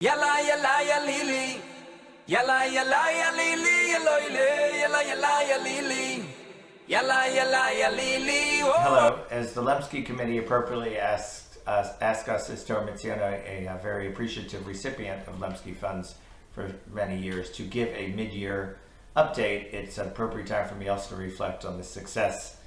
Yalla yalla ya lili, yalla yalla ya lili, yalla yalla ya lili, yalla yalla ya lili. Hello, as the Lemsky Committee appropriately asked us as Torah Mitzion, a very appreciative recipient of Lemsky funds for many years, to give a mid-year update. It's an appropriate time for me also to reflect on the success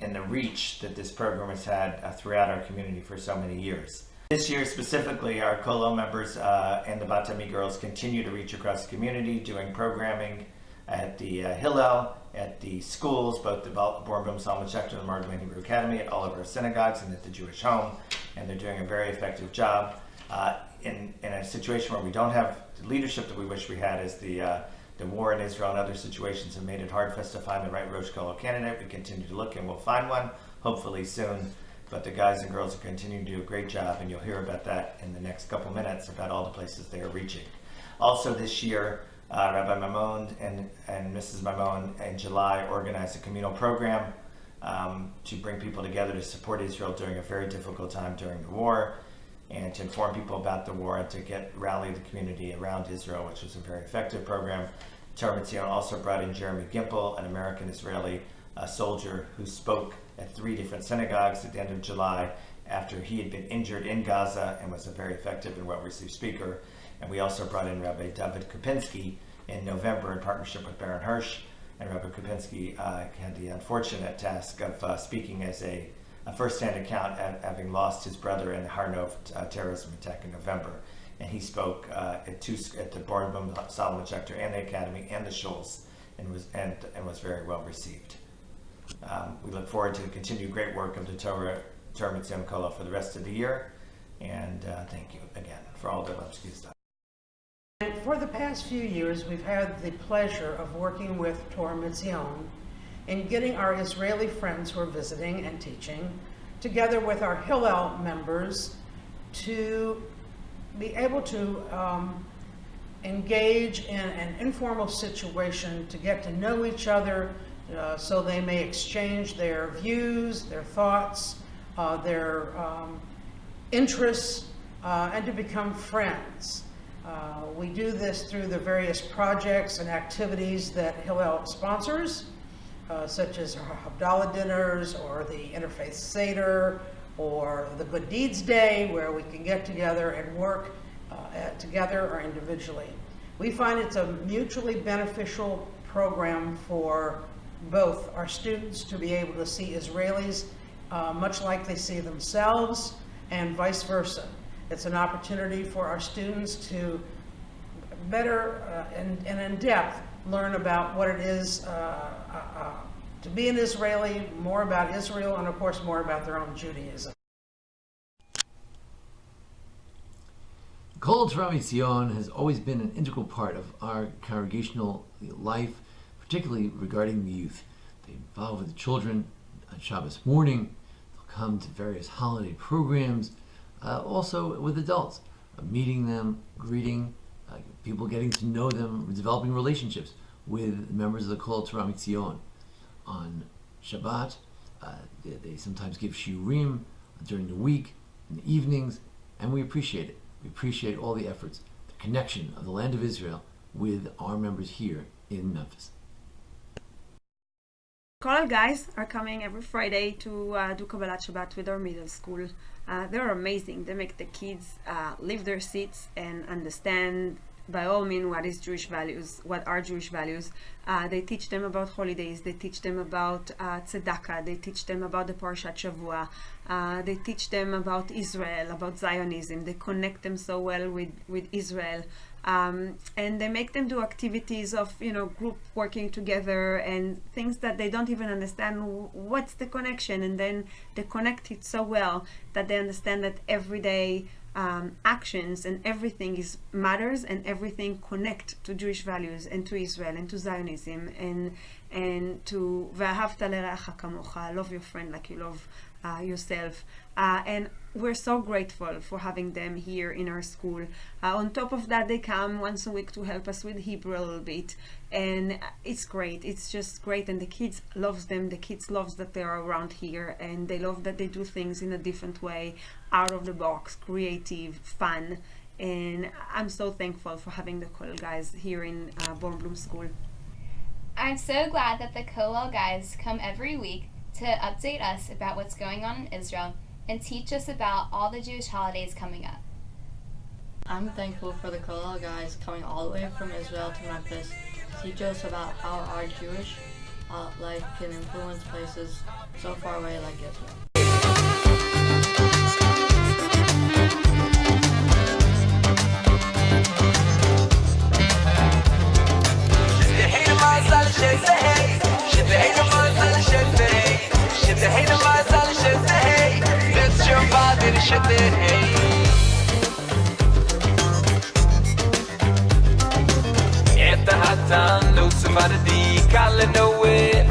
and the reach that this program has had throughout our community for so many years. This year specifically, our Kolo members and the Bat Ami girls continue to reach across the community, doing programming at the Hillel, at the schools, both the Bornboom Salman Schechter and the Magdalene Hebrew Academy, at all of our synagogues and at the Jewish home, and they're doing a very effective job. In a situation where we don't have the leadership that we wish we had, as the war in Israel and other situations have made it hard for us to find the right Rosh Kolo candidate. We continue to look and we'll find one, hopefully soon. But the guys and girls are continuing to do a great job, and you'll hear about that in the next couple minutes, about all the places they are reaching. Also this year, Rabbi Mamon and Mrs. Mamon in July organized a communal program to bring people together to support Israel during a very difficult time during the war, and to inform people about the war and to rally the community around Israel, which was a very effective program. Torah Mitzion also brought in Jeremy Gimple, an American-Israeli soldier who spoke at 3 different synagogues at the end of July after he had been injured in Gaza, and was a very effective and well-received speaker. And we also brought in Rabbi David Kopinski in November in partnership with Baron Hirsch. And Rabbi Kopinski had the unfortunate task of speaking as a first-hand account, having lost his brother in the Har Nov terrorism attack in November. And he spoke at the Bornboom Salman Schechter and the Academy and the Shuls, and was very well received. We look forward to the continued great work of the Torah Mitzion Kolo for the rest of the year, and thank you again for all that Lemsky's done. And for the past few years, we've had the pleasure of working with Torah Mitzion in getting our Israeli friends who are visiting and teaching, together with our Hillel members, to be able to engage in an informal situation to get to know each other, so they may exchange their views, their thoughts, their interests, and to become friends. We do this through the various projects and activities that Hillel sponsors, such as our Havdalah dinners, or the Interfaith Seder, or the Good Deeds Day, where we can get together and work together or individually. We find it's a mutually beneficial program for both our students to be able to see Israelis much like they see themselves, and vice versa. It's an opportunity for our students to better and in depth learn about what it is to be an Israeli, more about Israel, and of course more about their own Judaism. Kol Torah Mitzion has always been an integral part of our congregational life, particularly regarding the youth. They involve with the children on Shabbos morning. They'll come to various holiday programs, also with adults, meeting them, greeting, people getting to know them, developing relationships with members of the Kol Torah Mitzion. On Shabbat, they sometimes give shiurim during the week, in the evenings, and we appreciate it. We appreciate all the efforts, the connection of the land of Israel with our members here in Memphis. Kollel guys are coming every Friday to do Kabbalat Shabbat with our middle school. They're amazing. They make the kids leave their seats and understand, by all means, what is Jewish values, what are Jewish values. They teach them about holidays. They teach them about tzedakah. They teach them about the Parashat Shavua. They teach them about Israel, about Zionism. They connect them so well with Israel. And they make them do activities of, group working together and things that they don't even understand what's the connection. And then they connect it so well that they understand that everyday actions and everything matters, and everything connect to Jewish values and to Israel and to Zionism and to V'ahavta l'reacha kamocha, love your friend like you love yourself. And we're so grateful for having them here in our school. On top of that, they come once a week to help us with Hebrew a little bit, and it's great. It's just great, and the kids loves them. The kids loves that they are around here, and they love that they do things in a different way, out of the box, creative, fun, and I'm so thankful for having the Kollel guys here in Born Bloom School. I'm so glad that the Kollel guys come every week to update us about what's going on in Israel and teach us about all the Jewish holidays coming up. I'm thankful for the Kollel guys coming all the way from Israel to Memphis to teach us about how our Jewish life can influence places so far away like Israel.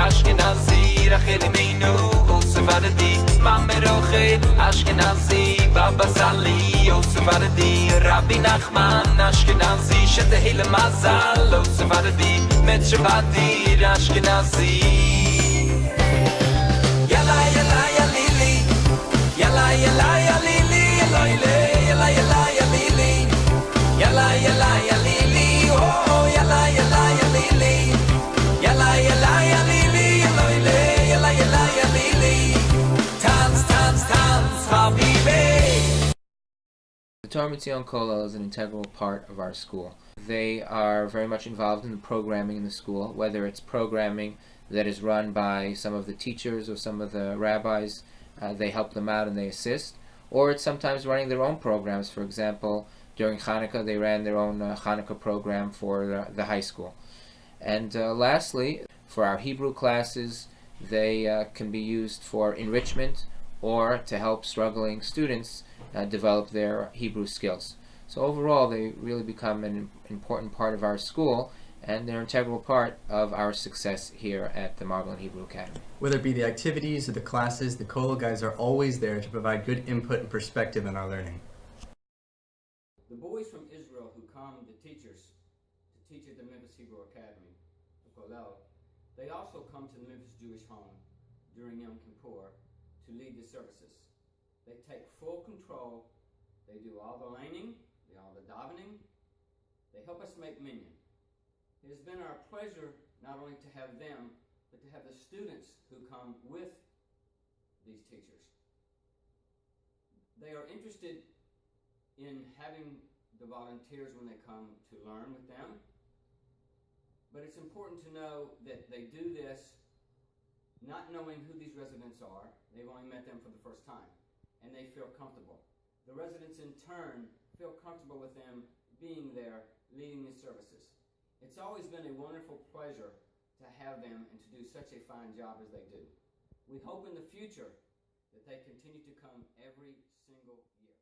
Ashkenazi, Rachel Imenu, Osavadi, Mame Rochel, Ashkenazi, Baba Sali, Osavadi, Rabbi Nachman, Ashkenazi, Shetahil Mazal, Osavadi, Metzavadi, Ashkenazi. Yalla, yalla, yalili, yalla, yalla, yalili, yalla, yalla, yalili, yalla, yalla, yalili, oh, yalla, yalla, yalili, yalla, yalla, yalili, yalla, yalla, yalili, tanz, tanz, tanz, Habibi. The Torah Mitzion Kollel is an integral part of our school. They are very much involved in the programming in the school, whether it's programming that is run by some of the teachers or some of the rabbis. They help them out and they assist. Or it's sometimes running their own programs. For example, during Hanukkah, they ran their own Hanukkah program for the high school. And lastly, for our Hebrew classes, they can be used for enrichment or to help struggling students develop their Hebrew skills. So overall, they really become an important part of our school, and they're an integral part of our success here at the Margolin Hebrew Academy. Whether it be the activities or the classes, the Kollel guys are always there to provide good input and perspective in our learning. The boys from Israel who come, the teachers, to teach at the Memphis Hebrew Academy, the Kollel, they also come to the Memphis Jewish home during Yom Kippur to lead the services. They take full control. They do all the laning, all the davening. They help us make minyan. It has been our pleasure not only to have them, but to have the students who come with these teachers. They are interested in having the volunteers when they come to learn with them. But it's important to know that they do this not knowing who these residents are. They've only met them for the first time, and they feel comfortable. The residents in turn feel comfortable with them being there, leading the services. It's always been a wonderful pleasure to have them and to do such a fine job as they do. We hope in the future that they continue to come every single year.